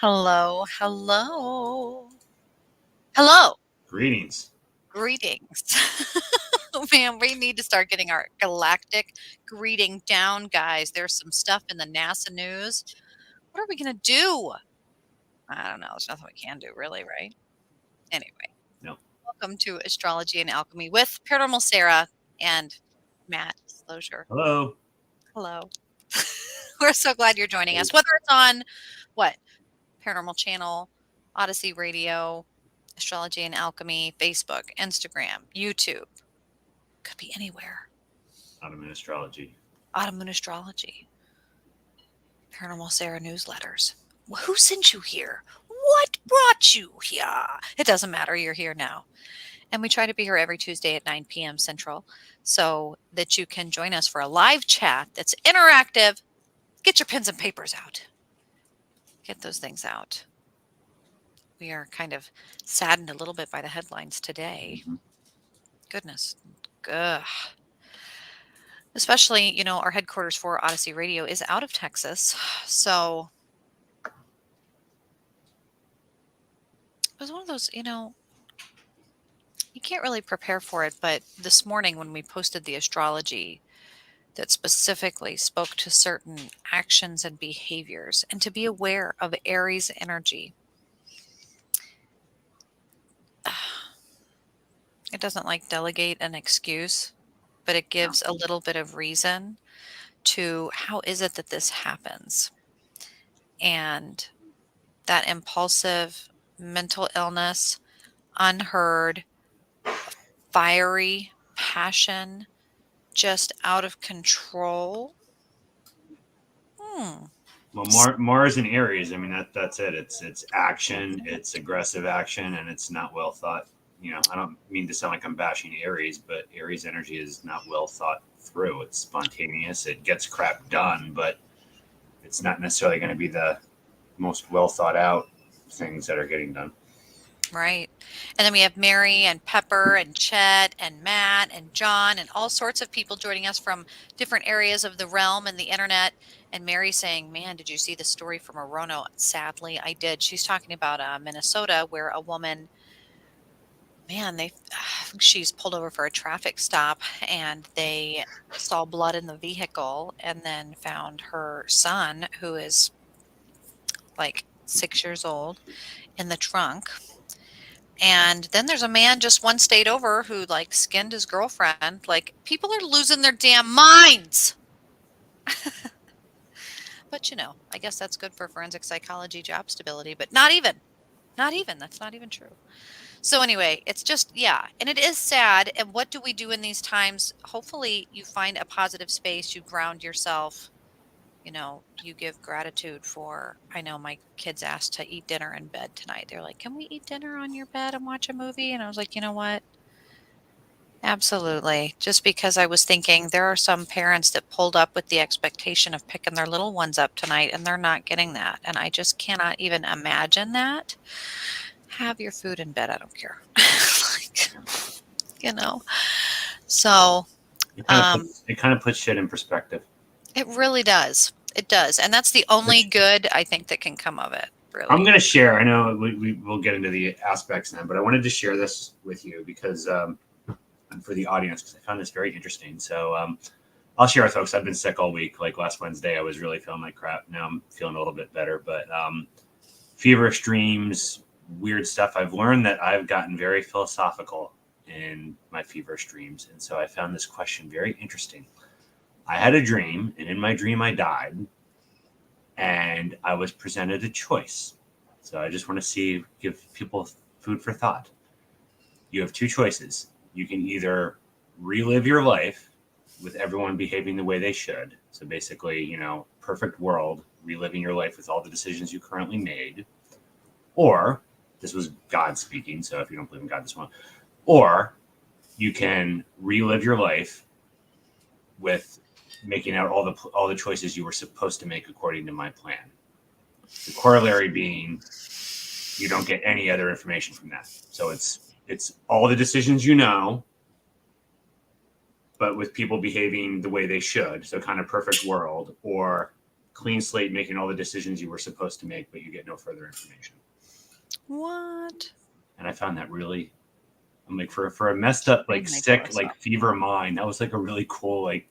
Hello, hello. Hello. Greetings. Greetings. Man, we need to start getting our galactic greeting down, guys. There's some stuff in the NASA news. What are we going to do? I don't know. There's nothing we can do, really, right? Anyway, No. welcome to Astrology and Alchemy with Paranormal Sarah and Matt Slozer. Hello. Hello. We're so glad you're joining us, whether it's on what? Paranormal Channel, Odyssey Radio, Astrology and Alchemy, Facebook, Instagram, YouTube. Could be anywhere. Ottoman astrology. Autumn Moon Astrology, Paranormal Sarah newsletters. Who sent you here? What brought you here? It doesn't matter. You're here now. And we try to be here every Tuesday at 9 p.m. Central so that you can join us for a live chat that's interactive. Get your pens and papers out. Get those things out. We are kind of saddened a little bit by the headlines today. Mm-hmm. Goodness. Ugh. Especially, our headquarters for Odyssey Radio is out of Texas. So it was one of those, you can't really prepare for it. But this morning when we posted the astrology that specifically spoke to certain actions and behaviors and to be aware of Aries energy, it doesn't delegate an excuse, but it gives a little bit of reason to how is it that this happens. And that impulsive mental illness, unheard, fiery passion, just out of control. Well, Mars and Aries. I mean, that's it. It's action. It's aggressive action, and it's not well thought. I don't mean to sound like I'm bashing Aries, but Aries energy is not well thought through. It's spontaneous. It gets crap done, but it's not necessarily going to be the most well thought out things that are getting done. Right. And then we have Mary and Pepper and Chet and Matt and John and all sorts of people joining us from different areas of the realm and the internet. And Mary saying, man, did you see the story from Orono? Sadly, I did. She's talking about Minnesota where a woman, man, she's pulled over for a traffic stop and they saw blood in the vehicle and then found her son, who is like 6 years old, in the trunk. And then there's a man just one state over who skinned his girlfriend. People are losing their damn minds. But I guess that's good for forensic psychology job stability, but not even. That's not even true. So anyway, it's just, yeah, and it is sad. And what do we do in these times? Hopefully you find a positive space, you ground yourself, you give gratitude for, I know my kids asked to eat dinner in bed tonight. They're like, can we eat dinner on your bed and watch a movie? And I was like, you know what? Absolutely. Just because I was thinking there are some parents that pulled up with the expectation of picking their little ones up tonight and they're not getting that. And I just cannot even imagine that. Have your food in bed. I don't care. you know. So It kind of puts shit in perspective. it really does. It does. And that's the only good I think that can come of it. Really. I'm going to share. I know we will get into the aspects then, but I wanted to share this with you because and for the audience, because I found this very interesting. So I'll share with folks. I've been sick all week. Like last Wednesday, I was really feeling like crap. Now I'm feeling a little bit better, but feverish dreams, weird stuff. I've learned that I've gotten very philosophical in my feverish dreams. And so I found this question very interesting. I had a dream, and in my dream, I died, and I was presented a choice. So I just want to give people food for thought. You have two choices. You can either relive your life with everyone behaving the way they should. So basically, perfect world, reliving your life with all the decisions you currently made. Or, this was God speaking, so if you don't believe in God, this one. Or you can relive your life with making out all the choices you were supposed to make according to my plan. The corollary being you don't get any other information from that. So it's all the decisions but with people behaving the way they should. So kind of perfect world, or clean slate, making all the decisions you were supposed to make, but you get no further information. What? And I found that really, I'm like, for a messed up, like sick, like fever mind, that was like a really cool, like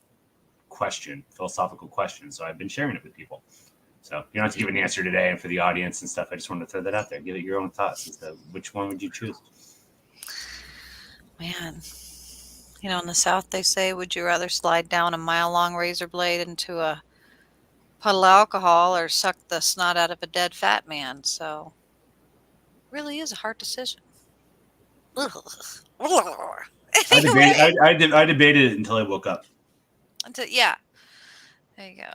question, philosophical question. So I've been sharing it with people. So you don't have to give an answer today, and for the audience and stuff, I just wanted to throw that out there. Give it your own thoughts as to which one would you choose. Man, you know, in the South they say, would you rather slide down a mile-long razor blade into a puddle of alcohol or suck the snot out of a dead fat man? So it really is a hard decision. Anyway, I debated it until I woke up. yeah. There you go.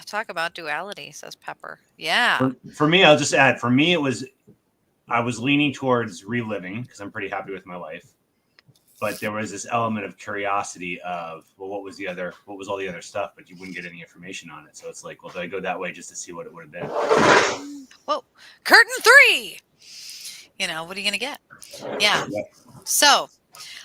Talk about duality, says Pepper. Yeah. For me, I'll just add. For me, I was leaning towards reliving because I'm pretty happy with my life, but there was this element of curiosity of, well, what was all the other stuff, but you wouldn't get any information on it. So it's like, well, did I go that way just to see what it would have been? Whoa, curtain 3. You know, what are you going to get? Yeah. So,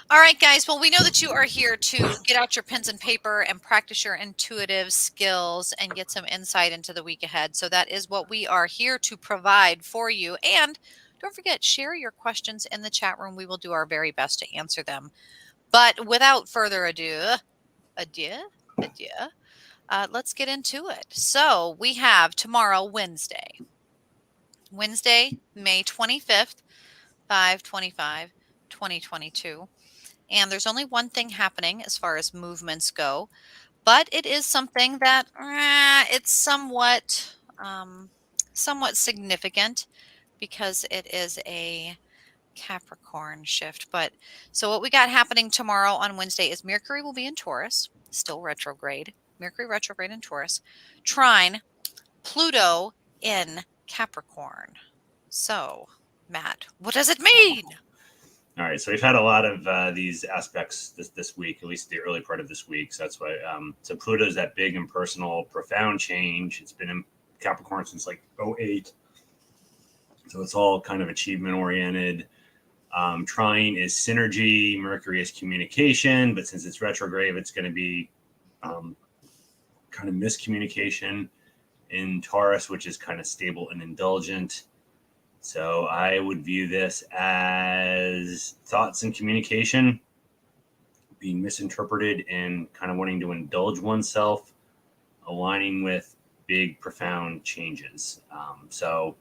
all right, guys. Well, we know that you are here to get out your pens and paper and practice your intuitive skills and get some insight into the week ahead. So that is what we are here to provide for you. And don't forget, share your questions in the chat room. We will do our very best to answer them. But without further ado, let's get into it. So we have tomorrow, Wednesday, May 25th, 5/25/2022. And there's only one thing happening as far as movements go, but it is something that it's somewhat significant because it is a Capricorn shift. But so what we got happening tomorrow on Wednesday is Mercury will be in Taurus, still retrograde. Mercury retrograde in Taurus, trine Pluto in Capricorn. So, Matt, what does it mean? All right, so we've had a lot of these aspects this week, at least the early part of this week. So that's why. So Pluto's that big, impersonal, profound change. It's been in Capricorn since like 2008. So it's all kind of achievement oriented. Trine is synergy. Mercury is communication, but since it's retrograde, it's going to be kind of miscommunication. In Taurus, which is kind of stable and indulgent. So I would view this as thoughts and communication being misinterpreted and kind of wanting to indulge oneself, aligning with big, profound changes. So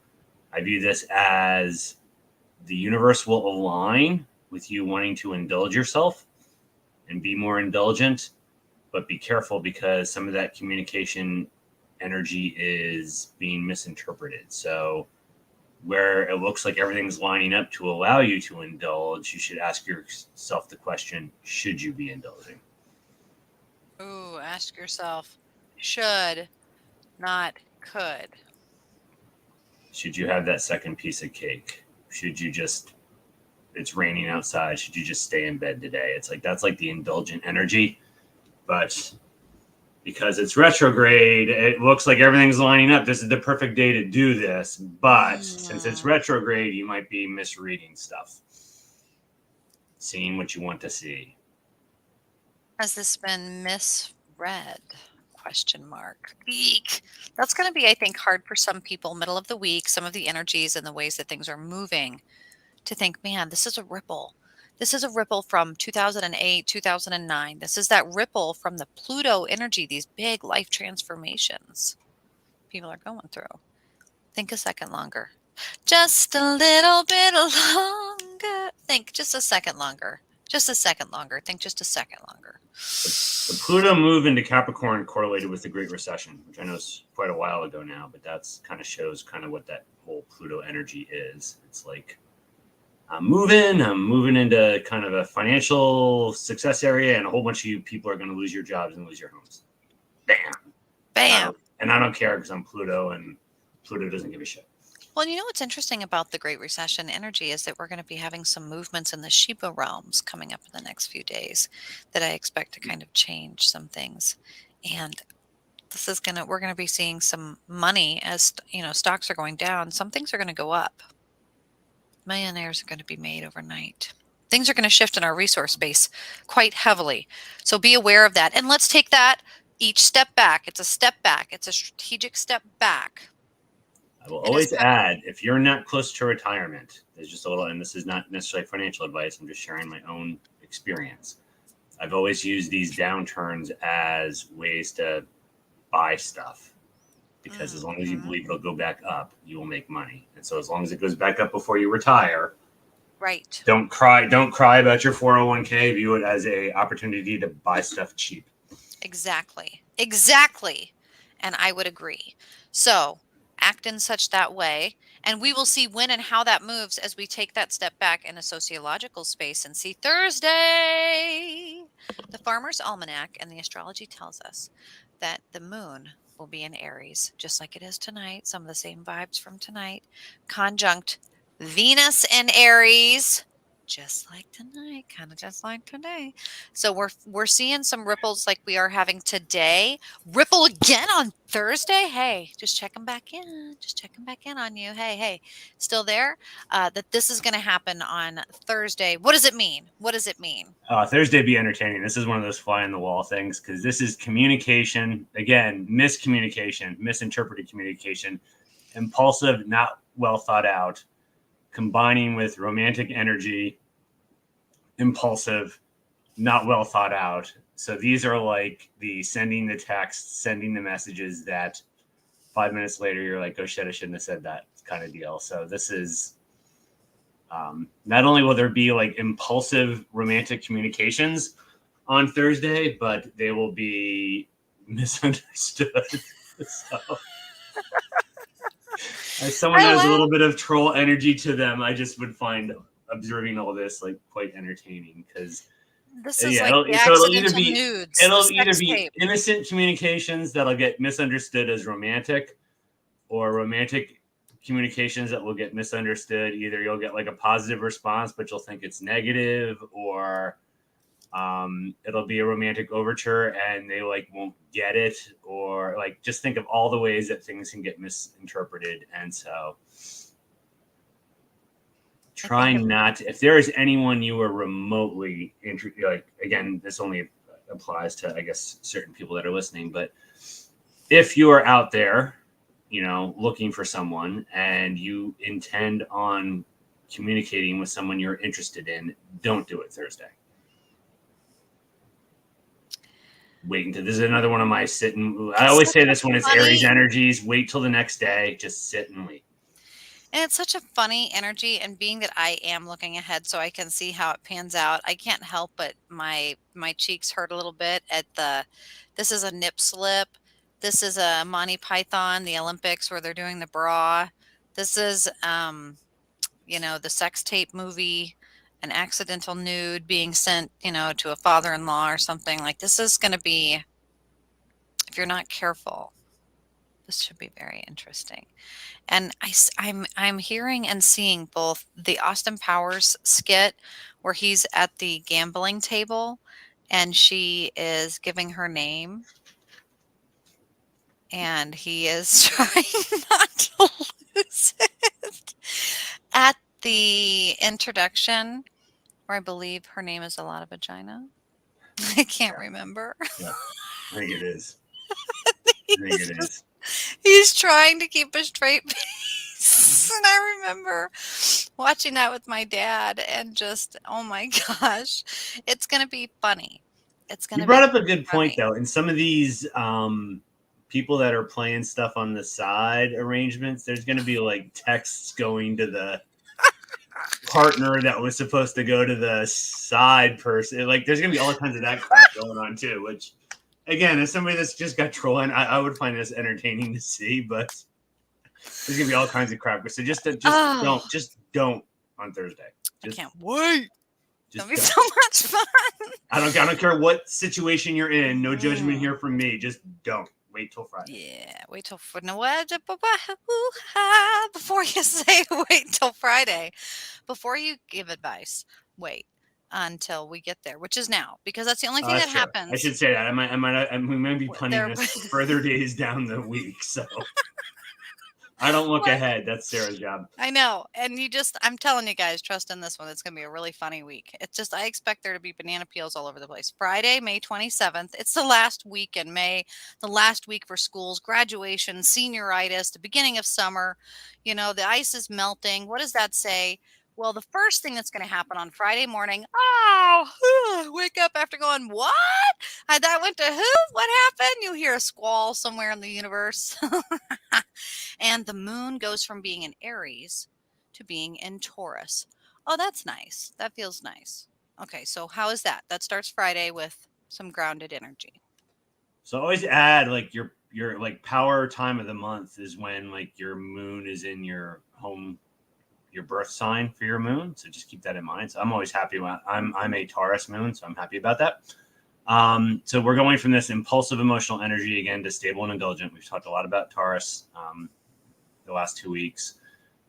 I view this as the universe will align with you wanting to indulge yourself and be more indulgent, but be careful because some of that communication energy is being misinterpreted. So where it looks like everything's lining up to allow you to indulge, you should ask yourself the question, should you be indulging? Ooh, ask yourself, should, not could. Should you have that second piece of cake? Should you just, it's raining outside, should you just stay in bed today? It's like, that's like the indulgent energy. But because it's retrograde, it looks like everything's lining up. This is the perfect day to do this. But since it's retrograde, you might be misreading stuff, seeing what you want to see. Has this been misread? Question mark. Eek. That's going to be, I think, hard for some people, middle of the week, some of the energies and the ways that things are moving, to think, man, this is a ripple. This is a ripple from 2008, 2009. This is that ripple from the Pluto energy, these big life transformations people are going through. Think a second longer. Just a little bit longer. Think just a second longer. Just a second longer. Think just a second longer. The Pluto move into Capricorn correlated with the Great Recession, which I know is quite a while ago now, but that's kind of shows kind of what that whole Pluto energy is. It's like, I'm moving into kind of a financial success area, and a whole bunch of you people are going to lose your jobs and lose your homes. Bam. And I don't care because I'm Pluto, and Pluto doesn't give a shit. Well, you know what's interesting about the Great Recession energy is that we're going to be having some movements in the Shiba realms coming up in the next few days that I expect to kind of change some things. And we're going to be seeing some money as, stocks are going down. Some things are going to go up. Millionaires are going to be made overnight. Things are going to shift in our resource base quite heavily. So be aware of that. And let's take that Each step back, it's a step back. It's a strategic step back. I will It is always add, if you're not close to retirement, there's just a little, and this is not necessarily financial advice, I'm just sharing my own experience. I've always used these downturns as ways to buy stuff, because as long as you believe it'll go back up, you will make money. And so as long as it goes back up before you retire, right. don't cry about your 401k. View it as a opportunity to buy stuff cheap. Exactly. And I would agree. So act in such that way, and we will see when and how that moves as we take that step back in a sociological space and see Thursday. The Farmer's Almanac and the astrology tells us that the moon will be in Aries, just like it is tonight. Some of the same vibes from tonight. Conjunct Venus in Aries, just like tonight, kind of just like today. So we're seeing some ripples like we are having today. Ripple again on Thursday. Hey, just checking back in. Just checking back in on you. Hey, still there? That this is going to happen on Thursday. What does it mean? What does it mean? Thursday be entertaining. This is one of those fly on the wall things, because this is communication. Again, miscommunication, misinterpreted communication, impulsive, not well thought out, combining with romantic energy, impulsive, not well thought out. So these are like the sending the text, sending the messages that 5 minutes later you're like, oh shit, I shouldn't have said that kind of deal. So this is not only will there be like impulsive romantic communications on Thursday, but they will be misunderstood. So, as someone that has a little bit of troll energy to them, I just would find observing all this like quite entertaining, because this is like the accidental nudes. It'll either be innocent communications that'll get misunderstood as romantic, or romantic communications that will get misunderstood. Either you'll get like a positive response, but you'll think it's negative, or it'll be a romantic overture and they like won't get it, or like just think of all the ways that things can get misinterpreted. And so try not to, if there is anyone you are remotely interested, like, again, this only applies to, I guess, certain people that are listening, but if you are out there, you know, looking for someone and you intend on communicating with someone you're interested in, don't do it Thursday. Wait until, this is another one of my I always say this when it's Aries energies, wait till the next day, just sit and wait. And it's such a funny energy, and being that I am looking ahead so I can see how it pans out, I can't help but my cheeks hurt a little bit at this is a nip slip. This is a Monty Python, the Olympics, where they're doing the bra. This is, the sex tape movie, an accidental nude being sent, to a father-in-law or something. Like, this is going to be, if you're not careful, this should be very interesting. And I'm hearing and seeing both the Austin Powers skit where he's at the gambling table and she is giving her name and he is trying not to lose it. At the introduction, where I believe her name is a lot of vagina. I can't remember. Yeah, I think it is. He's trying to keep a straight face. And I remember watching that with my dad and just, oh my gosh, it's going to be funny. You brought up a good point, though. In some of these people that are playing stuff on the side arrangements, there's going to be like texts going to the partner that was supposed to go to the side person. Like, there's going to be all kinds of that crap going on, too, which, again, as somebody that's just got trolling, I would find this entertaining to see, but there's going to be all kinds of crap. So just don't on Thursday. I can't wait. It'll be so much fun. I don't care what situation you're in. No judgment here from me. Just don't. Wait till Friday. Yeah, wait till before you say wait till Friday. Before you give advice, wait until we get there, which is now, because that's the only thing that happens. I should say that. We might be punning this further days down the week. So I don't look What? ahead. That's Sarah's job. I know. And I'm telling you guys, trust in this one. It's going to be a really funny week. It's just, I expect there to be banana peels all over the place. Friday, May 27th. It's the last week in May, the last week for schools, graduation, senioritis, the beginning of summer. The ice is melting. What does that say? Well, the first thing that's going to happen on Friday morning, wake up after going, what? That went to who? What happened? You hear a squall somewhere in the universe. And the moon goes from being in Aries to being in Taurus. Oh, that's nice. That feels nice. Okay, so how is that? That starts Friday with some grounded energy. So always add like your like power time of the month is when like your moon is in your home, your birth sign for your moon. So just keep that in mind. So I'm always happy when I'm a Taurus moon, so I'm happy about that. So we're going from this impulsive emotional energy again to stable and indulgent. We've talked a lot about Taurus the last 2 weeks.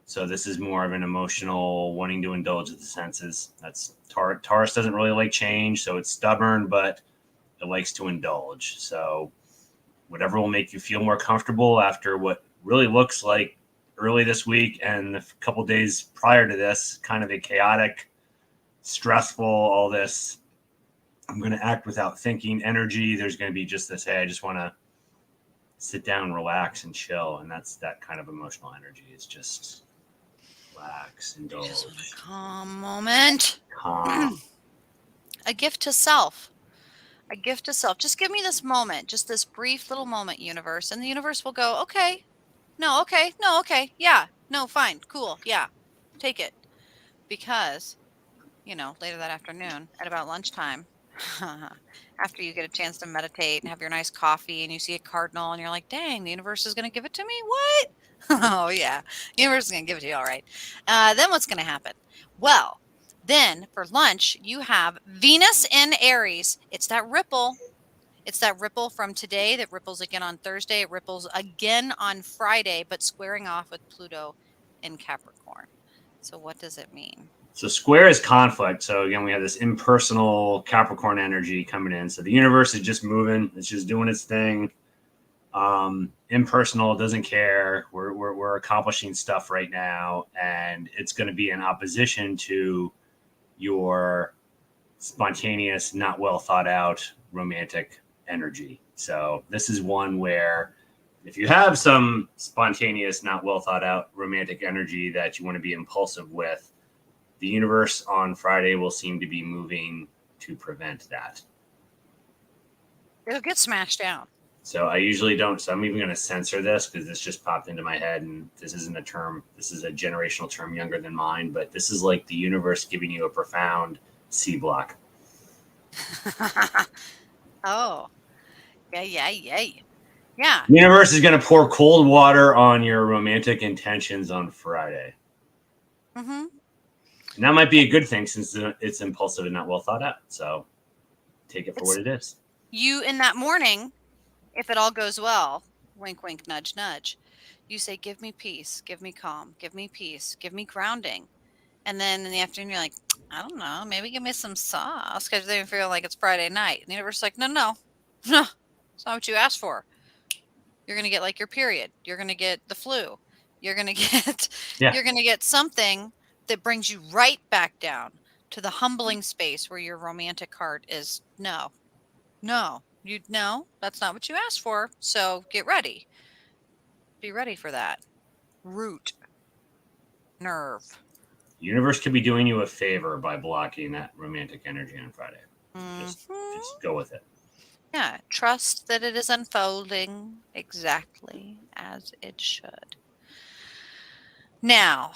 So this is more of an emotional wanting to indulge the senses. That's Taurus doesn't really like change, so it's stubborn, but it likes to indulge. So whatever will make you feel more comfortable after what really looks like early this week and a couple days prior to this, kind of a chaotic, stressful, all this, I'm going to act without thinking energy. There's going to be just this, hey, I just want to sit down, relax, and chill. And that's that kind of emotional energy. It's just relax, indulge. Just want a calm moment. Calm. A gift to self. A gift to self. Just give me this moment, just this brief little moment, universe. And the universe will go, okay. No, okay. No, okay. Yeah. No, fine. Cool. Yeah. Take it. Because, later that afternoon at about lunchtime, after you get a chance to meditate and have your nice coffee and you see a cardinal and you're like, dang, the universe is going to give it to me? What? Oh, yeah. The universe is going to give it to you. All right. Then what's going to happen? Well, then for lunch, you have Venus in Aries. It's that ripple. It's that ripple from today that ripples again on Thursday. It ripples again on Friday, but squaring off with Pluto in Capricorn. So what does it mean? So square is conflict. So again, we have this impersonal Capricorn energy coming in. So the universe is just moving. It's just doing its thing. Impersonal, doesn't care. We're accomplishing stuff right now, and it's going to be in opposition to your spontaneous, not well thought out romantic energy. So this is one where if you have some spontaneous, not well thought out romantic energy that you want to be impulsive with, the universe on Friday will seem to be moving to prevent that. It'll get smashed down. So I usually don't. So I'm even going to censor this because this just popped into my head, and this isn't a term. This is a generational term younger than mine, but this is like the universe giving you a profound C block. Oh, yeah. Yeah. The universe is going to pour cold water on your romantic intentions on Friday. Mm-hmm. And that might be a good thing since it's impulsive and not well thought out. So take it for what it is. You in that morning, if it all goes well, wink, wink, nudge, nudge, you say, give me peace, give me calm, give me peace, give me grounding. And then in the afternoon, you're like, I don't know, maybe give me some sauce because they feel like it's Friday night. And the universe is like, no, it's not what you asked for. You're going to get like your period. You're going to get the flu. You're going to get, you're going to get something that brings you right back down to the humbling space where your romantic heart is no, that's not what you asked for. So get ready. Be ready for that. Root nerve. The universe could be doing you a favor by blocking that romantic energy on Friday. Just go with it. Yeah, trust that it is unfolding exactly as it should. Now,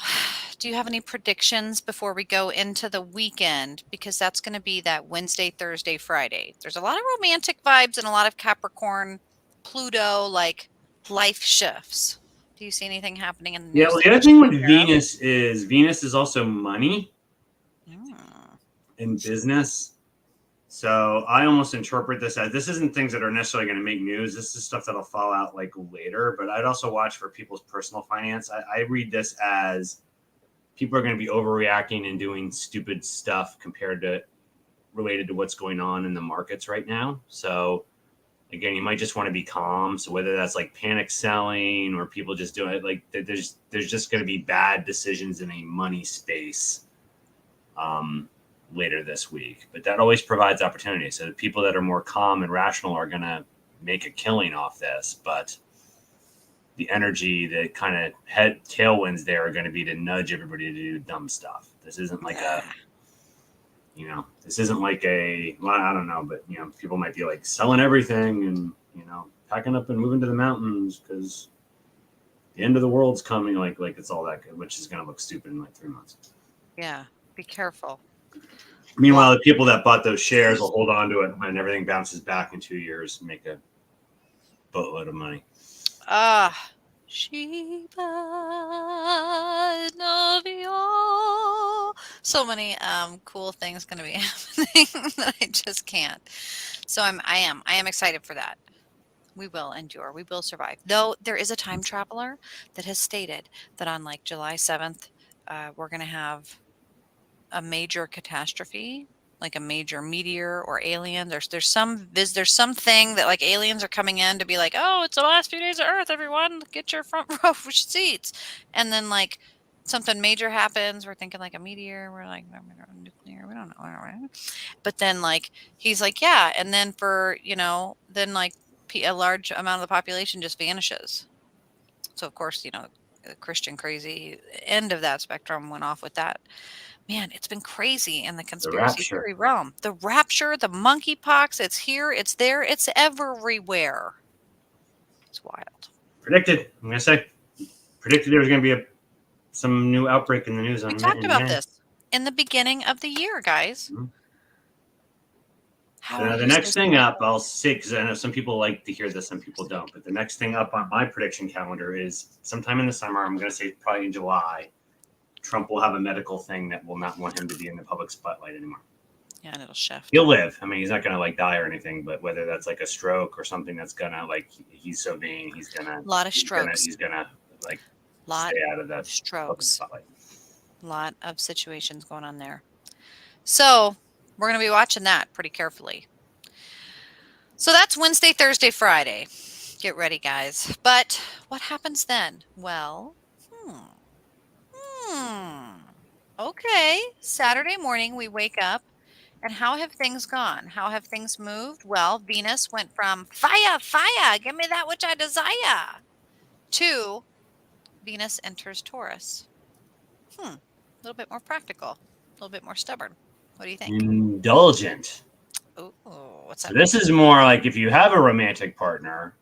do you have any predictions before we go into the weekend? Because that's going to be that Wednesday, Thursday, Friday. There's a lot of romantic vibes and a lot of Capricorn, Pluto, like life shifts. Do you see anything happening in the news? Yeah, well, the other thing with Venus is also money in business. So I almost interpret this as this isn't things that are necessarily going to make news. This is stuff that'll fall out like later. But I'd also watch for people's personal finance. I read this as people are going to be overreacting and doing stupid stuff related to what's going on in the markets right now. So again, you might just want to be calm. So whether that's like panic selling or people just doing it, like there's just going to be bad decisions in a money space later this week. But that always provides opportunity. So the people that are more calm and rational are going to make a killing off this. But the energy, the kind of head tailwinds there are going to be to nudge everybody to do dumb stuff. This isn't like this isn't like well, I don't know, but people might be like selling everything and packing up and moving to the mountains because the end of the world's coming. Like it's all that good, which is going to look stupid in like 3 months. Yeah, be careful. Meanwhile, the people that bought those shares will hold on to it when everything bounces back in 2 years and make a boatload of money. Shiba Novio. So many cool things going to be happening that I just can't. So I am excited for that. We will endure. We will survive. Though there is a time traveler that has stated that on like July 7th, we're going to have a major catastrophe, like a major meteor or alien. There's something that like aliens are coming in to be like, oh, it's the last few days of Earth, everyone, get your front row seats. And then like something major happens. We're thinking like a meteor. We're like nuclear. We don't know. But then like he's like, yeah. And then then like a large amount of the population just vanishes. So of course, the Christian crazy end of that spectrum went off with that. Man, it's been crazy in the The conspiracy rapture. theory realm. The rapture, the monkeypox, it's here, it's there, it's everywhere. It's wild. Predicted. I'm going to say predicted there was going to be some new outbreak in the news We in talked about May. this in the beginning of the year, guys. Mm-hmm. How So are the you next so thing stable? up, I'll say, because I know some people like to hear this, some people don't. But the next thing up on my prediction calendar is sometime in the summer. I'm going to say probably in July. Trump will have a medical thing that will not want him to be in the public spotlight anymore. Yeah, and it'll shift. He'll live. I mean, he's not going to like die or anything. But whether that's like a stroke or something that's gonna like he's so vain, he's gonna a lot of strokes. He's gonna like lot stay out of the strokes. public spotlight. A lot of situations going on there. So we're going to be watching that pretty carefully. So that's Wednesday, Thursday, Friday. Get ready, guys. But what happens then? Well, okay. Saturday morning, we wake up, and how have things gone? How have things moved? Well, Venus went from fire, fire, give me that which I desire, to Venus enters Taurus. A little bit more practical, a little bit more stubborn. What do you think? Indulgent. Oh, what's that? So this is more like if you have a romantic partner,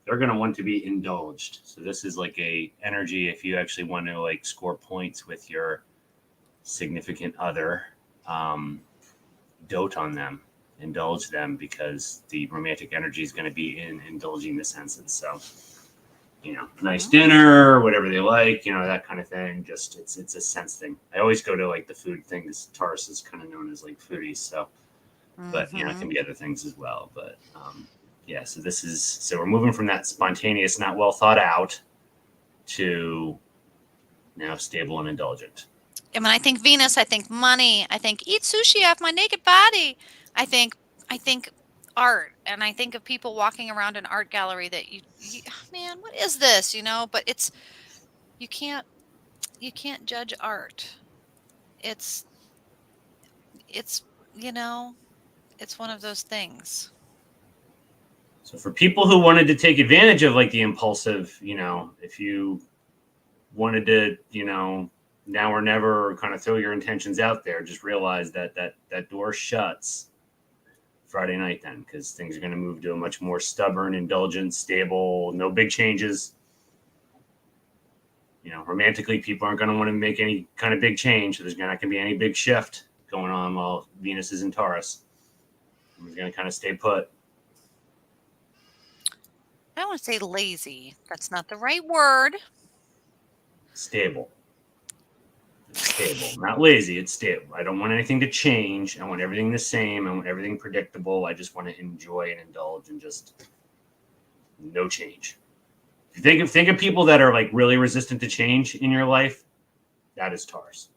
they're going to want to be indulged. So this is like a energy if you actually want to like score points with your significant other, dote on them, indulge them, because the romantic energy is going to be in indulging the senses. So nice dinner, whatever they like, that kind of thing. Just it's a sense thing. I always go to like the food thing because Taurus is kind of known as like foodies. So, but it can be other things as well. But yeah, so we're moving from that spontaneous, not well thought out, to now stable and indulgent. And when I think Venus, I think money. I think eat sushi off my naked body. I think art, and I think of people walking around an art gallery that you man, what is this? But it's you can't judge art. It's it's one of those things. So for people who wanted to take advantage of like the impulsive, if you wanted to, now or never, or kind of throw your intentions out there, just realize that door shuts Friday night then, because things are going to move to a much more stubborn, indulgent, stable, no big changes. Romantically, people aren't going to want to make any kind of big change. So there's not going to be any big shift going on while Venus is in Taurus. We're going to kind of stay put. I don't want to say lazy. That's not the right word. Stable. It's stable. Not lazy. It's stable. I don't want anything to change. I want everything the same. I want everything predictable. I just want to enjoy and indulge and just no change. If you think of people that are like really resistant to change in your life, that is Taurus.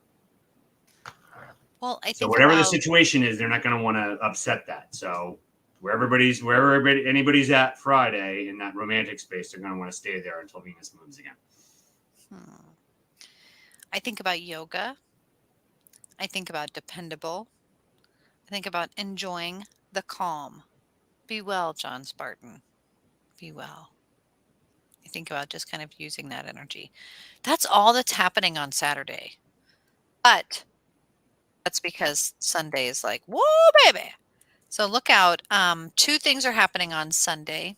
Well, I think so whatever the situation is, they're not going to want to upset that. So wherever anybody's at Friday in that romantic space, they're going to want to stay there until Venus moves again. I think about yoga. I think about dependable. I think about enjoying the calm. Be well, John Spartan. Be well. I think about just kind of using that energy. That's all that's happening on Saturday. But that's because Sunday is like, whoa, baby. So look out. Two things are happening on Sunday.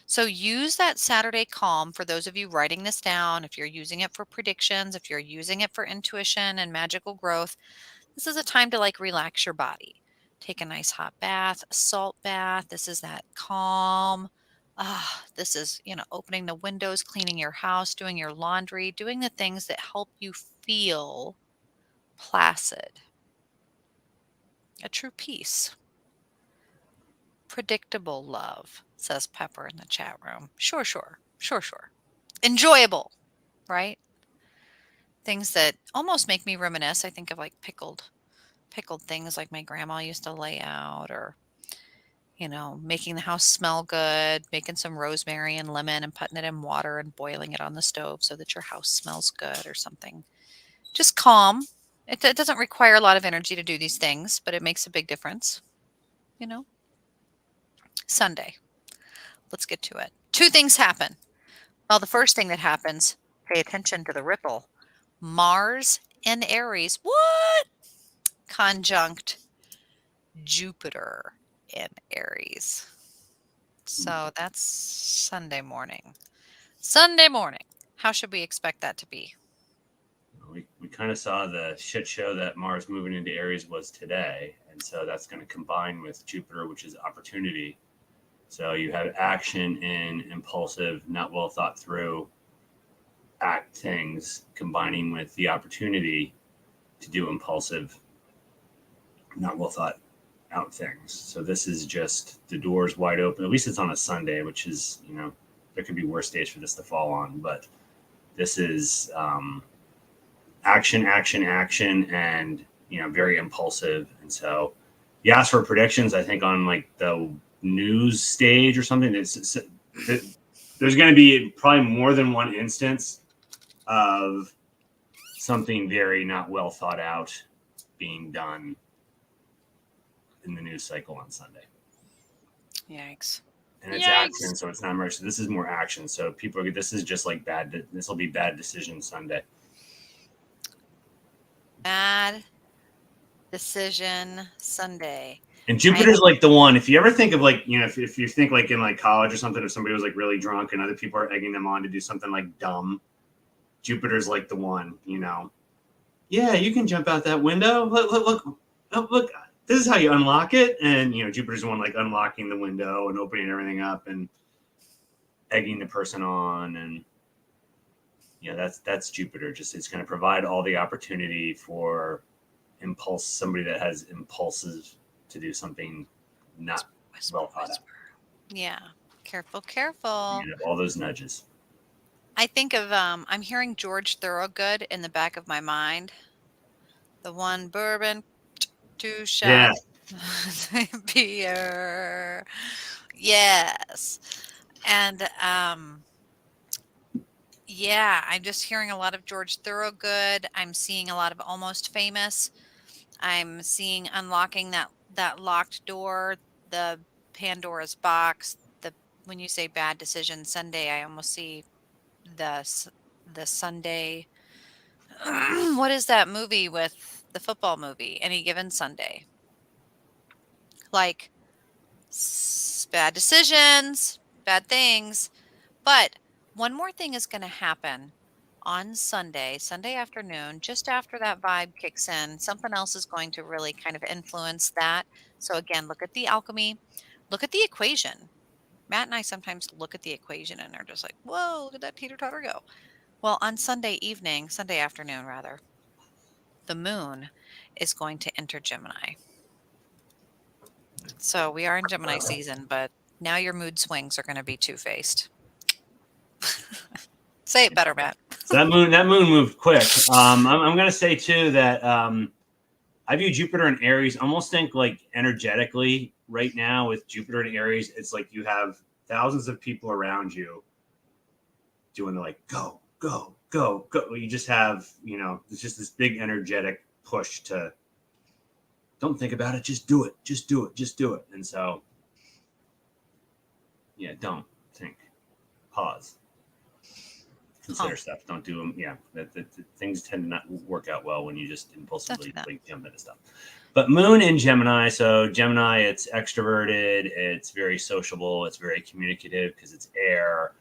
So use that Saturday calm for those of you writing this down. If you're using it for predictions, if you're using it for intuition and magical growth, this is a time to like relax your body. Take a nice hot bath, a salt bath. This is that calm. This is, opening the windows, cleaning your house, doing your laundry, doing the things that help you feel placid. A true peace. Predictable love, says Pepper in the chat room. Sure. Enjoyable, right? Things that almost make me reminisce. I think of like pickled things like my grandma used to lay out, or making the house smell good, making some rosemary and lemon and putting it in water and boiling it on the stove so that your house smells good or something. Just calm. It doesn't require a lot of energy to do these things, but it makes a big difference. Sunday. Let's get to it. Two things happen. Well, the first thing that happens, pay attention to the ripple. Mars in Aries, what? Conjunct Jupiter in Aries. So that's Sunday morning. Sunday morning. How should we expect that to be? We kind of saw the shit show that Mars moving into Aries was today. And so that's going to combine with Jupiter, which is opportunity. So you have action in impulsive, not well thought through act things, combining with the opportunity to do impulsive, not well thought out things. So this is just the doors wide open. At least it's on a Sunday, which is, there could be worse days for this to fall on. But this is action, and, very impulsive. And so you asked for predictions, I think, on like the news stage or something. There's going to be probably more than one instance of something very not well thought out being done in the news cycle on Sunday. Yikes. And it's action, so it's not mercy. So this is more action. So this is just like this will be bad decision Sunday. Bad decision Sunday. And Jupiter's like the one, if you ever think of like, if you think like in like college or something, if somebody was like really drunk and other people are egging them on to do something like dumb, Jupiter's like the one, yeah, you can jump out that window. Look, this is how you unlock it. And, Jupiter's the one like unlocking the window and opening everything up and egging the person on. And that's Jupiter. Just, it's going to provide all the opportunity for somebody that has impulses to do something not well thought out. Yeah. Careful. All those nudges. I think of, I'm hearing George Thorogood in the back of my mind. The one bourbon, 2 shots, beer. Yes. And, I'm just hearing a lot of George Thorogood. I'm seeing a lot of Almost Famous. I'm seeing unlocking that locked door, the Pandora's box. When you say bad decision Sunday, I almost see the Sunday. What is that movie with the football movie? Any Given Sunday. Like bad decisions, bad things. But one more thing is going to happen on Sunday afternoon, just after that vibe kicks in. Something else is going to really kind of influence that. So again, look at the alchemy, look at the equation. Matt and I sometimes look at the equation and are just like, whoa, look at that teeter-totter go. Well, on Sunday afternoon, rather, the moon is going to enter Gemini. So we are in Gemini season, but now your mood swings are going to be two-faced. Say it better, Matt. So that moon moved quick. I'm going to say too that I view Jupiter and Aries, almost think like energetically right now with Jupiter in Aries, it's like you have thousands of people around you doing the like go, go, go, go. You just have, it's just this big energetic push to don't think about it, just do it, just do it, just do it. And so, yeah, don't think, pause, consider stuff, don't do them. Yeah, that things tend to not work out well when you just impulsively like jump into stuff. But Moon in Gemini, so Gemini, it's extroverted, it's very sociable, it's very communicative because it's air.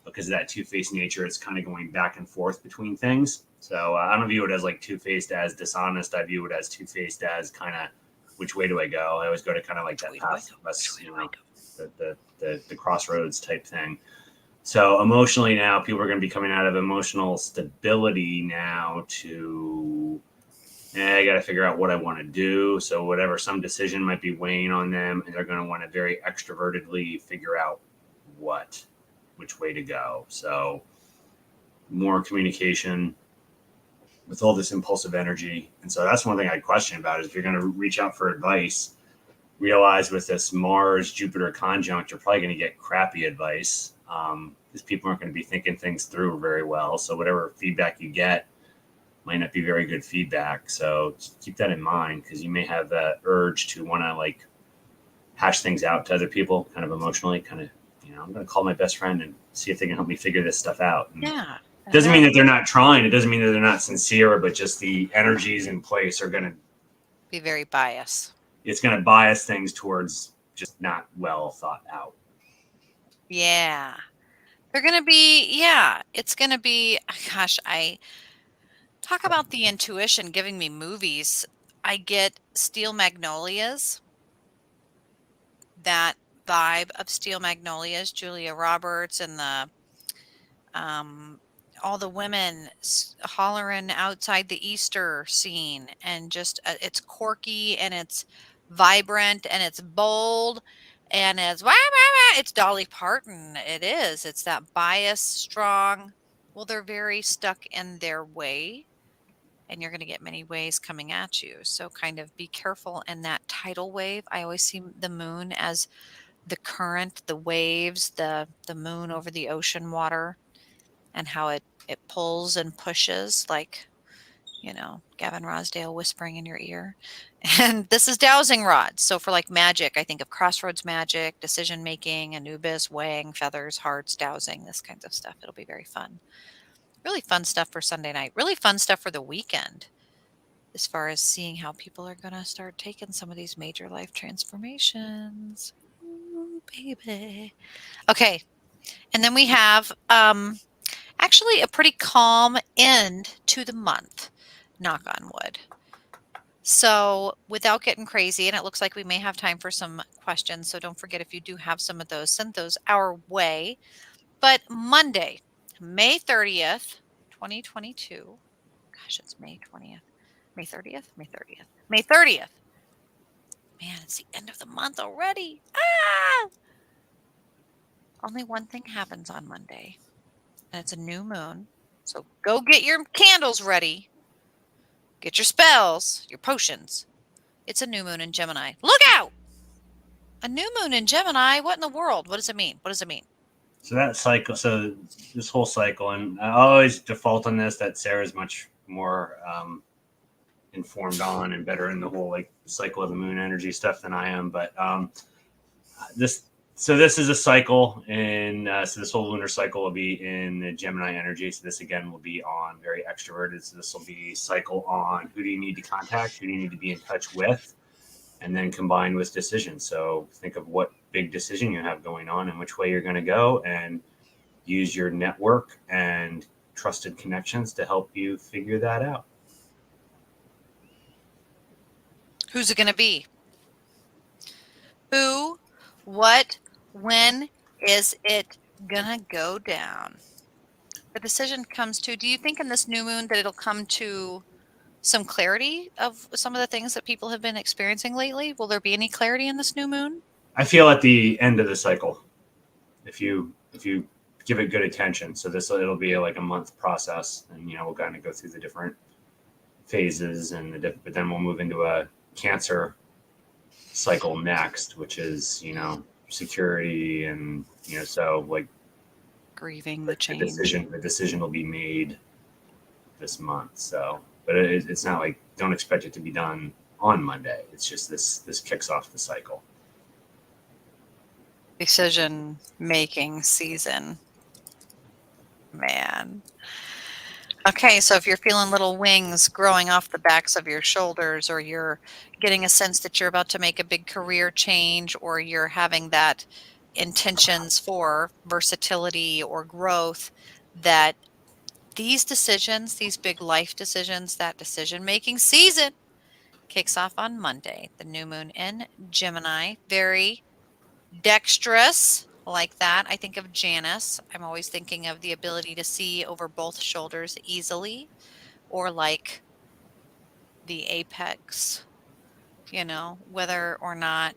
Because of that two-faced nature, it's kind of going back and forth between things. So I don't view it as like two-faced as dishonest. I view it as two-faced as kind of which way do I go? I always go to kind of like that path, the crossroads type thing. So emotionally now, people are going to be coming out of emotional stability now to, I got to figure out what I want to do. So whatever, some decision might be weighing on them, and they're going to want to very extrovertedly figure out which way to go. So more communication with all this impulsive energy. And so that's one thing I'd question about is if you're going to reach out for advice, realize with this Mars Jupiter conjunct, you're probably going to get crappy advice because people aren't going to be thinking things through very well. So whatever feedback you get might not be very good feedback. So keep that in mind because you may have that urge to want to like hash things out to other people kind of emotionally, kind of, I'm going to call my best friend and see if they can help me figure this stuff out. And yeah. It doesn't mean that they're not trying. It doesn't mean that they're not sincere, but just the energies in place are going to be very biased. It's going to bias things towards just not well thought out. Yeah. They're going to be, it's going to be, gosh, I talk about the intuition giving me movies. I get Steel Magnolias, that vibe of Steel Magnolias, Julia Roberts and all the women hollering outside the Easter scene, and just it's quirky and it's vibrant and it's bold and it's Dolly Parton. It's that bias strong. Well, they're very stuck in their way, and you're going to get many ways coming at you. So kind of be careful in that tidal wave. I always see the moon as the current, the waves, the moon over the ocean water, and how it pulls and pushes like, Gavin Rosdale whispering in your ear. And this is dowsing rods. So for like magic, I think of crossroads magic, decision making, Anubis, weighing, feathers, hearts, dowsing, this kinds of stuff. It'll be very fun. Really fun stuff for Sunday night. Really fun stuff for the weekend, as far as seeing how people are going to start taking some of these major life transformations. Ooh, baby. Okay. And then we have actually a pretty calm end to the month, knock on wood. So without getting crazy, and it looks like we may have time for some questions, so don't forget if you do have some of those, send those our way. But Monday, May 30th, 2022. Gosh, it's May 20th. May 30th? May 30th. May 30th. Man, it's the end of the month already. Ah! Only one thing happens on Monday, and it's a new moon. So go get your candles ready. Get your spells, your potions. It's a new moon in Gemini. Look out! A new moon in Gemini? What in the world? What does it mean? What does it mean? So that cycle, so this whole cycle, and I always default on this, that Sarah's much more informed on and better in the whole like cycle of the moon energy stuff than I am. But this is a cycle, and so this whole lunar cycle will be in the Gemini energy. So this again will be on very extroverted. So this will be cycle on who do you need to contact, who do you need to be in touch with, and then combined with decisions. So think of what big decision you have going on and which way you're going to go, and use your network and trusted connections to help you figure that out. Who's it going to be? Who, what, when is it going to go down? The decision comes to, do you think in this new moon that it'll come to some clarity of some of the things that people have been experiencing lately? Will there be any clarity in this new moon? I feel at the end of the cycle, if you give it good attention. So it'll be like a month process, and we'll kind of go through the different phases, but then we'll move into a Cancer cycle next, which is, security and, so like Grieving the the change. decision will be made this month. So, but it's not like don't expect it to be done on Monday. It's just this kicks off the cycle. Decision making season. Man. Okay, so if you're feeling little wings growing off the backs of your shoulders, or you're getting a sense that you're about to make a big career change, or you're having that intentions for versatility or growth, that these decisions, these big life decisions, that decision making season kicks off on Monday. The new moon in Gemini, very dexterous like that. I think of Janice. I'm always thinking of the ability to see over both shoulders easily, or like the apex, whether or not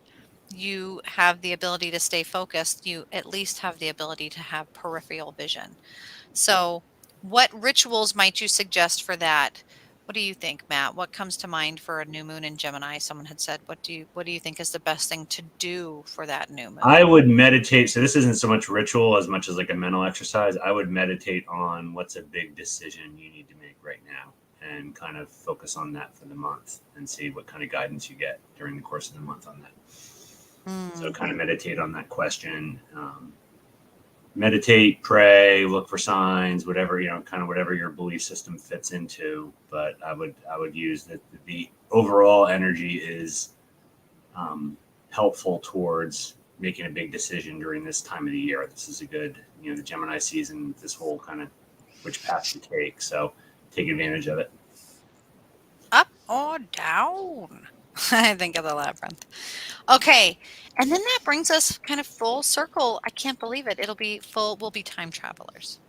you have the ability to stay focused, you at least have the ability to have peripheral vision. So, what rituals might you suggest for that? What do you think, Matt? What comes to mind for a new moon in Gemini? Someone had said, what do you think is the best thing to do for that new I moon? would meditate. So this isn't so much ritual as much as like a mental exercise. I would meditate on what's a big decision you need to make right now and kind of focus on that for the month and see what kind of guidance you get during the course of the month on that. So Mm. kind of meditate on that question. Meditate, pray, look for signs, whatever, kind of whatever your belief system fits into. But I would use that the overall energy is helpful towards making a big decision during this time of the year. This is a good, the Gemini season, this whole kind of which path to take. So take advantage of it. Up or down? I think of the labyrinth. Okay, and then that brings us kind of full circle. I can't believe it. We'll be time travelers.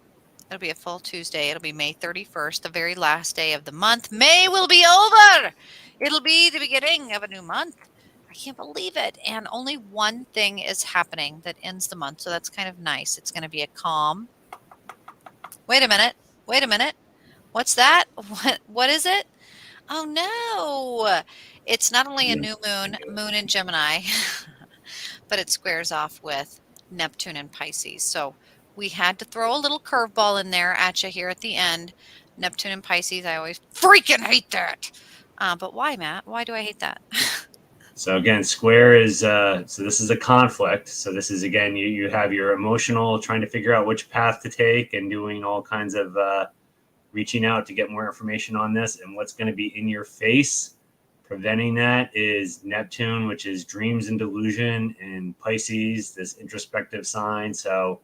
It'll be a full Tuesday. It'll be May 31st, the very last day of the month. May will be over. It'll be the beginning of a new month. I can't believe it. And only one thing is happening that ends the month. So that's kind of nice. It's going to be a calm. Wait a minute. Wait a minute. What's that? What is it? Oh no. It's not only a new moon in Gemini, but it squares off with Neptune and Pisces. So we had to throw a little curveball in there at you here at the end. Neptune and Pisces, I always freaking hate that. But why, Matt? Why do I hate that? So again, square is so this is a conflict. So this is again you have your emotional trying to figure out which path to take and doing all kinds of reaching out to get more information on this, and what's going to be in your face preventing that is Neptune, which is dreams and delusion, and Pisces, this introspective sign. So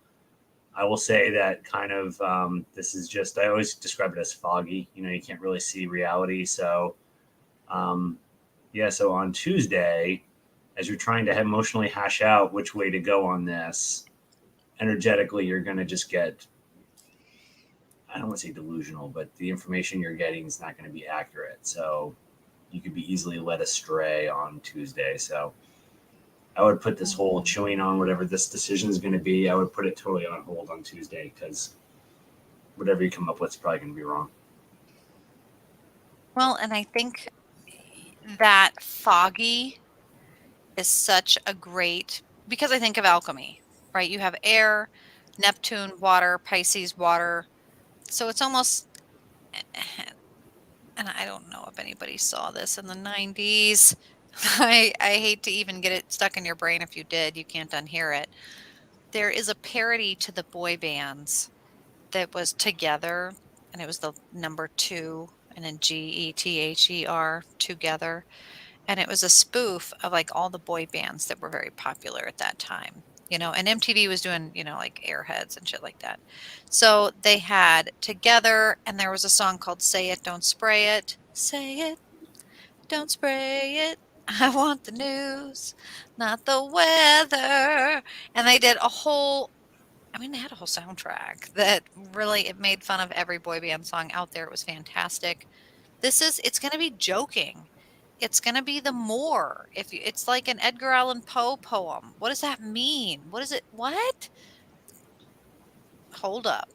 I will say that kind of this is just, I always describe it as foggy. You can't really see reality. So um, yeah, so on Tuesday, as you're trying to emotionally hash out which way to go on this, energetically, you're going to just get, I don't want to say delusional, but the information you're getting is not going to be accurate. So you could be easily led astray on Tuesday. So I would put this whole chewing on whatever this decision is going to be, I would put it totally on hold on Tuesday, because whatever you come up with is probably going to be wrong. Well, and I think that foggy is such a great, because I think of alchemy, right? You have air, Neptune, water, Pisces, water. So it's almost, and I don't know if anybody saw this in the 90s. I hate to even get it stuck in your brain. If you did, you can't unhear it. There is a parody to the boy bands that was Together, and it was the number 2 and then Gether, Together. And it was a spoof of like all the boy bands that were very popular at that time. And MTV was doing, like Airheads and shit like that. So they had Together, and there was a song called Say It, Don't Spray It. Say it, don't spray it. I want the news, not the weather. And they did a whole, they had a whole soundtrack that really, it made fun of every boy band song out there. It was fantastic. It's going to be joking. It's going to be the more. It's like an Edgar Allan Poe poem. What does that mean? What is it? What? Hold up.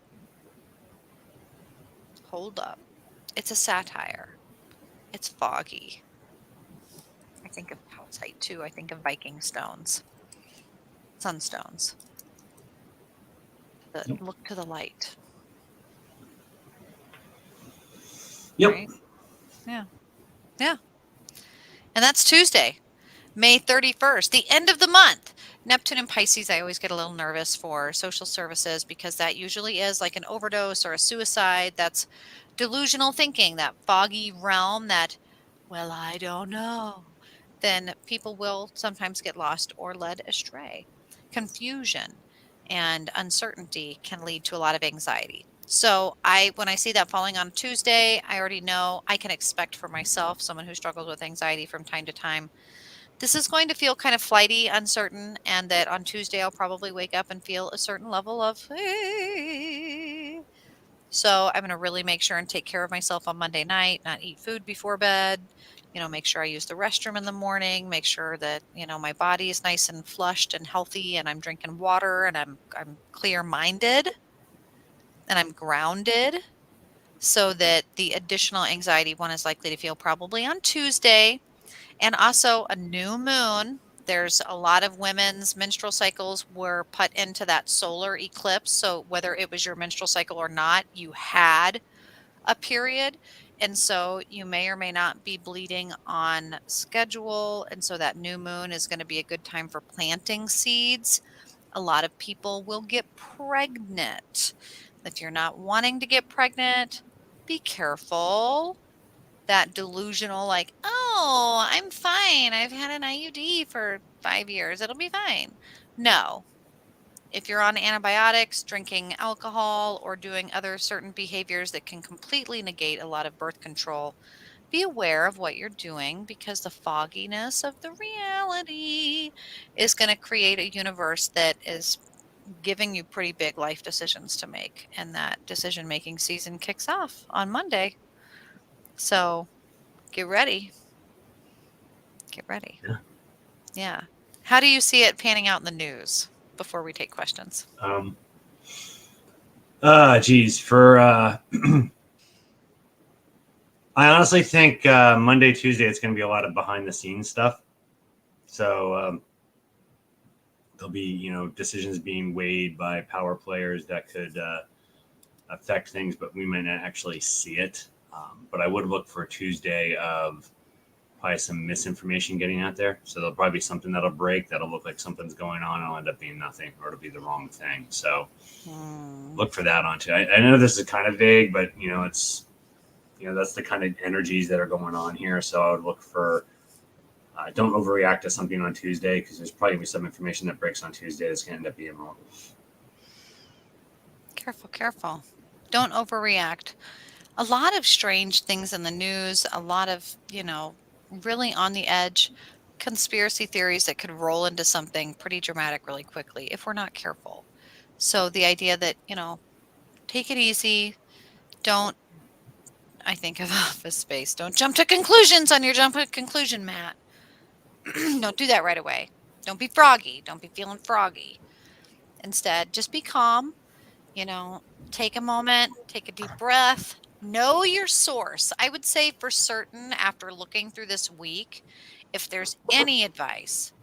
Hold up. It's a satire. It's foggy. I think of how calcite too. I think of Viking stones, sunstones that Yep. look to the light. Yep. Right? Yeah. Yeah. And that's Tuesday, May 31st, the end of the month. Neptune and Pisces, I always get a little nervous for social services because that usually is like an overdose or a suicide. That's delusional thinking, that foggy realm that, well, I don't know. Then people will sometimes get lost or led astray. Confusion and uncertainty can lead to a lot of anxiety. So when I see that falling on Tuesday, I already know I can expect for myself, someone who struggles with anxiety from time to time, this is going to feel kind of flighty, uncertain, and that on Tuesday I'll probably wake up and feel a certain level of, "Hey." So I'm going to really make sure and take care of myself on Monday night, not eat food before bed, make sure I use the restroom in the morning, make sure that, my body is nice and flushed and healthy and I'm drinking water and I'm clear-minded and I'm grounded so that the additional anxiety one is likely to feel probably on Tuesday. And also a new moon. There's a lot of women's menstrual cycles were put into that solar eclipse. So whether it was your menstrual cycle or not, you had a period. And so you may or may not be bleeding on schedule. And so that new moon is going to be a good time for planting seeds. A lot of people will get pregnant. If you're not wanting to get pregnant, be careful. That delusional, like, oh, I'm fine. I've had an IUD for 5 years. It'll be fine. No. If you're on antibiotics, drinking alcohol, or doing other certain behaviors that can completely negate a lot of birth control, be aware of what you're doing because the fogginess of the reality is going to create a universe that is giving you pretty big life decisions to make. And that decision making season kicks off on Monday. So get ready. Get ready. Yeah. Yeah. How do you see it panning out in the news before we take questions? Geez, for I honestly think Monday, Tuesday, it's going to be a lot of behind the scenes stuff. So there'll be, decisions being weighed by power players that could affect things, but we might not actually see it. But I would look for Tuesday of probably some misinformation getting out there. So there'll probably be something that'll break that'll look like something's going on. It'll end up being nothing, or it'll be the wrong thing. So look for that on too. I know this is kind of vague, but it's that's the kind of energies that are going on here. So I would look for don't overreact to something on Tuesday because there's probably gonna be some information that breaks on Tuesday that's going to end up being wrong. Careful, careful. Don't overreact. A lot of strange things in the news, a lot of, really on the edge conspiracy theories that could roll into something pretty dramatic really quickly if we're not careful. So the idea that, take it easy. Don't, I think of Office Space, don't jump to conclusions on your jump to conclusion mat. Don't do that right away. Don't be froggy. Don't be feeling froggy. Instead, just be calm, take a moment, take a deep breath, know your source. I would say for certain, after looking through this week, if there's any advice,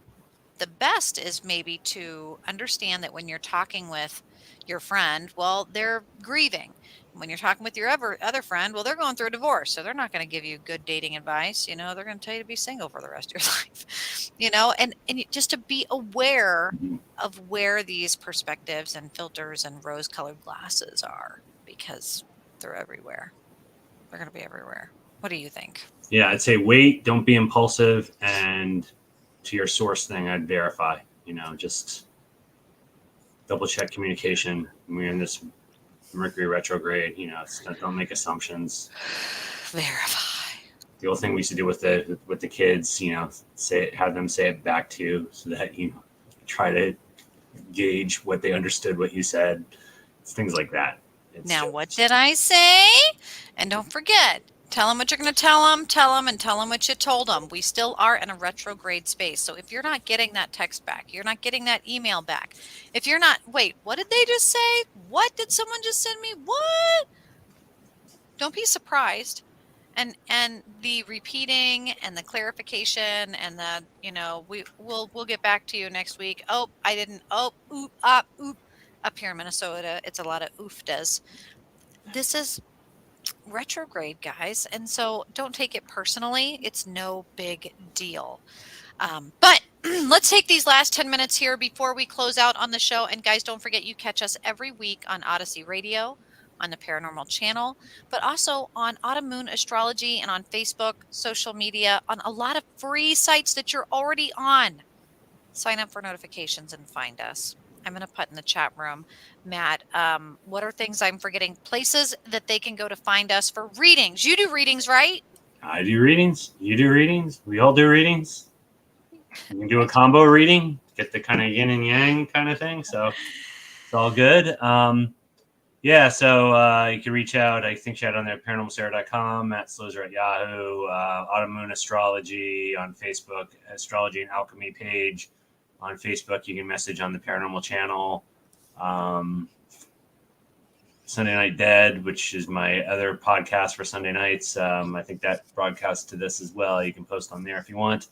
the best is maybe to understand that when you're talking with your friend, well, they're grieving. When you're talking with your other friend, well, they're going through a divorce, so they're not going to give you good dating advice. They're going to tell you to be single for the rest of your life. Just to be aware of where these perspectives and filters and rose-colored glasses are, because they're everywhere. They're going to be everywhere. What do you think? Yeah, I'd say wait, don't be impulsive, and to your source thing, I'd verify. Just double check communication. We're in this Mercury retrograde. Don't make assumptions. Verify. The old thing we used to do with the kids, have them say it back to you, so that try to gauge what they understood what you said. It's things like that. Now, what did I say? And don't forget, tell them what you're going to tell them, and tell them what you told them. We still are in a retrograde space. So if you're not getting that text back, you're not getting that email back. If you're not, wait, what did they just say? What did someone just send me? What? Don't be surprised. And the repeating and the clarification and the, we'll get back to you next week. Oh, I didn't. Oh, oop, oop. Up here in Minnesota, it's a lot of oofdas. This is retrograde, guys, and so don't take it personally. It's no big deal. But let's take these last 10 minutes here before we close out on the show. And guys, don't forget, you catch us every week on Odyssey Radio, on the Paranormal channel, but also on Autumn Moon Astrology and on Facebook, social media, on a lot of free sites that you're already on. Sign up for notifications and find us. I'm going to put in the chat room, Matt, what are things I'm forgetting? Places that they can go to find us for readings. You do readings, right? I do readings. You do readings. We all do readings. You can do a combo reading, get the kind of yin and yang kind of thing. So it's all good. Yeah, so you can reach out. I think chat on there, paranormalsarah.com, Matt Slozer at Yahoo, Autumn Moon Astrology on Facebook, Astrology and Alchemy page on Facebook. You can message on the Paranormal channel. Sunday Night Dead, which is my other podcast for Sunday nights. I think that broadcasts to this as well. You can post on there if you want.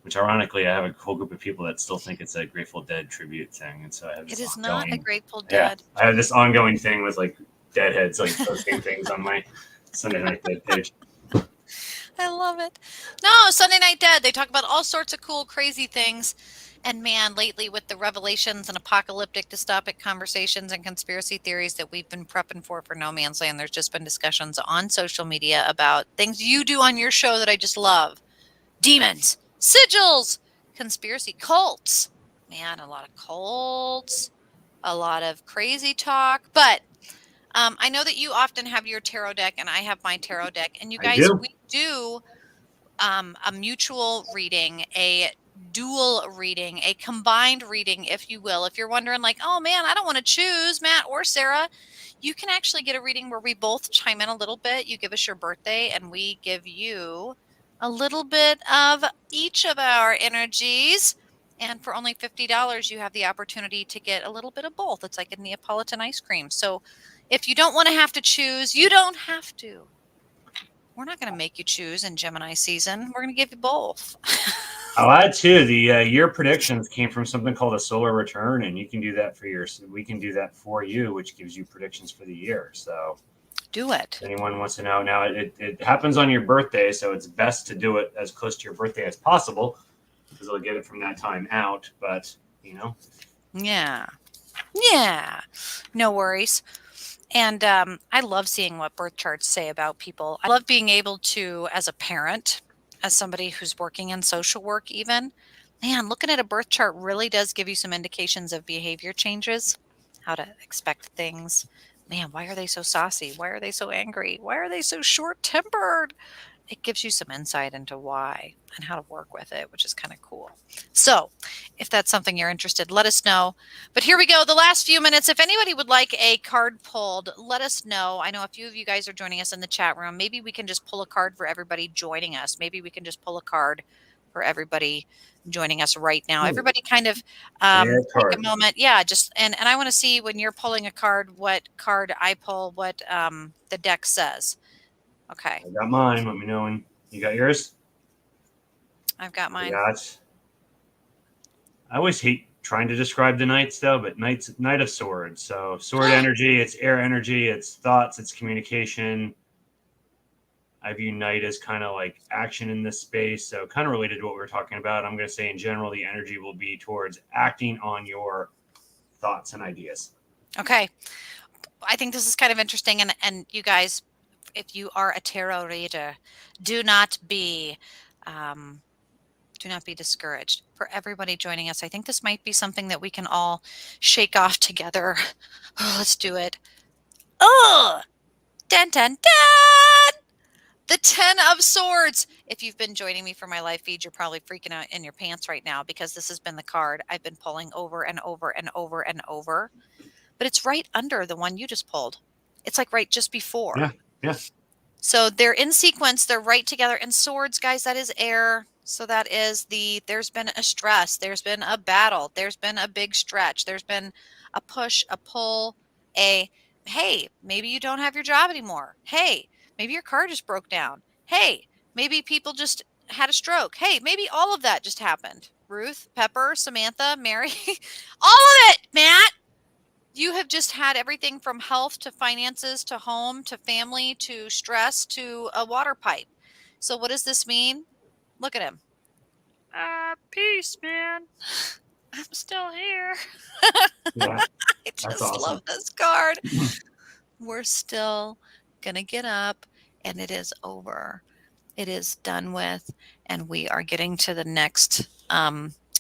Which ironically, I have a whole group of people that still think it's a Grateful Dead tribute thing, and so I have this It is ongoing, not a Grateful Dead. I have this ongoing thing with like Deadheads, like posting things on my Sunday Night Dead page. I love it. No, Sunday Night Dead. They talk about all sorts of cool, crazy things. And man, lately with the revelations and apocalyptic dystopic conversations and conspiracy theories that we've been prepping for No Man's Land, there's just been discussions on social media about things you do on your show that I just love. Demons, sigils, conspiracy, cults. Man, a lot of cults, a lot of crazy talk. But I know that you often have your tarot deck and I have my tarot deck. And you guys, we do a mutual reading, a dual reading, a combined reading, if you will. If you're wondering, like, oh man, I don't want to choose Matt or Sarah, you can actually get a reading where we both chime in a little bit. You give us your birthday, and we give you a little bit of each of our energies. And for only $50, you have the opportunity to get a little bit of both. It's like a Neapolitan ice cream. So if you don't want to have to choose, you don't have to. We're not going to make you choose in Gemini season. We're going to give you both. I'll add too, the year predictions came from something called a solar return, and you can do that we can do that for you, which gives you predictions for the year. So do it. If anyone wants to know, now it happens on your birthday, so it's best to do it as close to your birthday as possible because it'll get it from that time out. But yeah, no worries. And I love seeing what birth charts say about people. I love being able to, as a parent, as somebody who's working in social work even, man, looking at a birth chart really does give you some indications of behavior changes, how to expect things. Man, why are they so saucy? Why are they so angry? Why are they so short-tempered? It gives you some insight into why and how to work with it, which is kind of cool. So if that's something you're interested, let us know. But here we go. The last few minutes. If anybody would like a card pulled, let us know. I know a few of you guys are joining us in the chat room. Maybe we can just pull a card for everybody joining us. Maybe we can just pull a card for everybody joining us right now. Everybody kind of take a moment. Yeah, just and I want to see when you're pulling a card, what card I pull, what the deck says. Okay. I got mine. Let me know when you got yours. I've got mine. I always hate trying to describe the knights though, but Knight of Swords. So sword energy, it's air energy, it's thoughts, it's communication. I view knight as kind of like action in this space. So kind of related to what we were talking about. I'm going to say in general, the energy will be towards acting on your thoughts and ideas. Okay. I think this is kind of interesting. And you guys, if you are a tarot reader, do not be discouraged. For everybody joining us, I think this might be something that we can all shake off together. Oh, let's do it. Oh, dun, dun, dun! The 10 of Swords. If you've been joining me for my live feed, you're probably freaking out in your pants right now because this has been the card I've been pulling over and over and over and over. But it's right under the one you just pulled. It's like right just before. Yeah. So they're in sequence. They're right together. And swords, guys, that is air. So that is there's been a stress. There's been a battle. There's been a big stretch. There's been a push, a pull, hey, maybe you don't have your job anymore. Hey, Maybe your car just broke down. Hey, maybe people just had a stroke. Hey, maybe all of that just happened. Ruth, Pepper, Samantha, Mary, all of it, Matt. You have just had everything from health to finances to home to family to stress to a water pipe. So what does this mean? Look at him. Peace, man. I'm still here. Yeah, I that's just love awesome. this card. We're still going to get up and it is over. It is done with, and we are getting to the next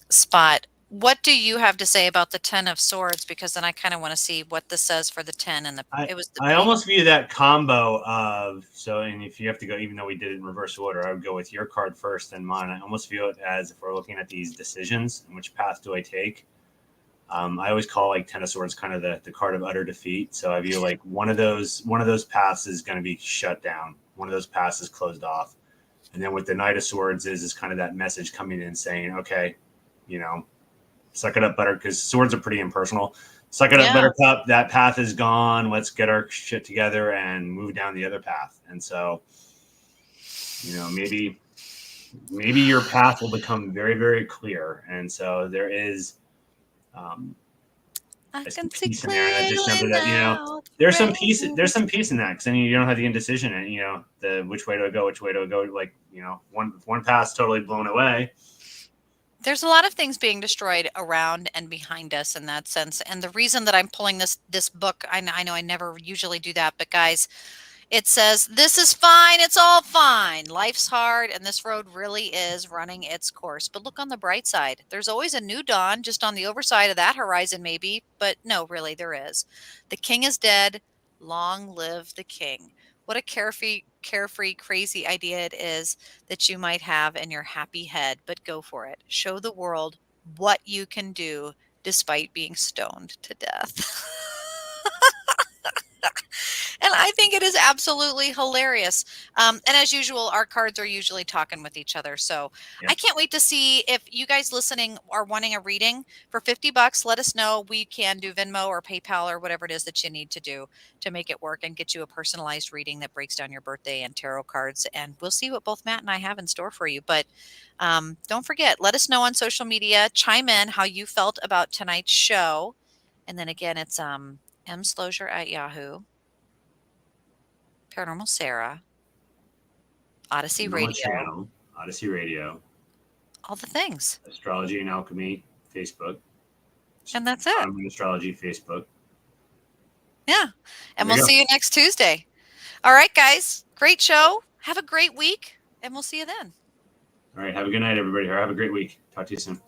spot. What do you have to say about the 10 of swords? Because then I kind of want to see what this says for the 10 and I it was the I page. almost view that combo of so, and if you have to go, even though we did it in reverse order, I would go with your card first and mine. I almost view it as if we're looking at these decisions and which path do I take. I always call like Ten of Swords kind of the card of utter defeat. So I view like one of those paths is going to be shut down. One of those paths is closed off. And then with the Knight of Swords is kind of that message coming in saying, okay, you know, suck it up, better, because swords are pretty impersonal. Suck it up, Yeah. Buttercup. That path is gone. Let's get our shit together and move down the other path. And so, maybe your path will become very, very clear. And so there is um, I there's some can see peace in there, and that's just clearly something that now. The there's some peace. rain. There's some peace in that because then you don't have the indecision, and the which way do I go, which way do I go? Like one path's totally blown away. There's a lot of things being destroyed around and behind us in that sense. And the reason that I'm pulling this book, I know I never usually do that, but guys, it says, "This is fine. It's all fine. Life's hard, and this road really is running its course. But look on the bright side. There's always a new dawn just on the overside of that horizon, maybe. But no, really, there is. The king is dead. Long live the king." What a carefree, crazy idea it is that you might have in your happy head, but go for it. Show the world what you can do despite being stoned to death. And I think it is absolutely hilarious. And as usual, our cards are usually talking with each other. So I Yep. can't wait to see if you guys listening are wanting a reading for $50. Let us know. We can do Venmo or PayPal or whatever it is that you need to do to make it work and get you a personalized reading that breaks down your birthday and tarot cards. And we'll see what both Matt and I have in store for you. But don't forget, let us know on social media. Chime in how you felt about tonight's show. And then again, it's Slozer at Yahoo. Paranormal Sarah, Odyssey Normal Radio, channel, Odyssey Radio, all the things. Astrology and Alchemy, Facebook, And that's it. Astrology, Facebook. Yeah. And There we'll you go. see you next Tuesday. All right, guys. Great show. Have a great week, and we'll see you then. All right. Have a good night, everybody. Or have a great week. Talk to you soon.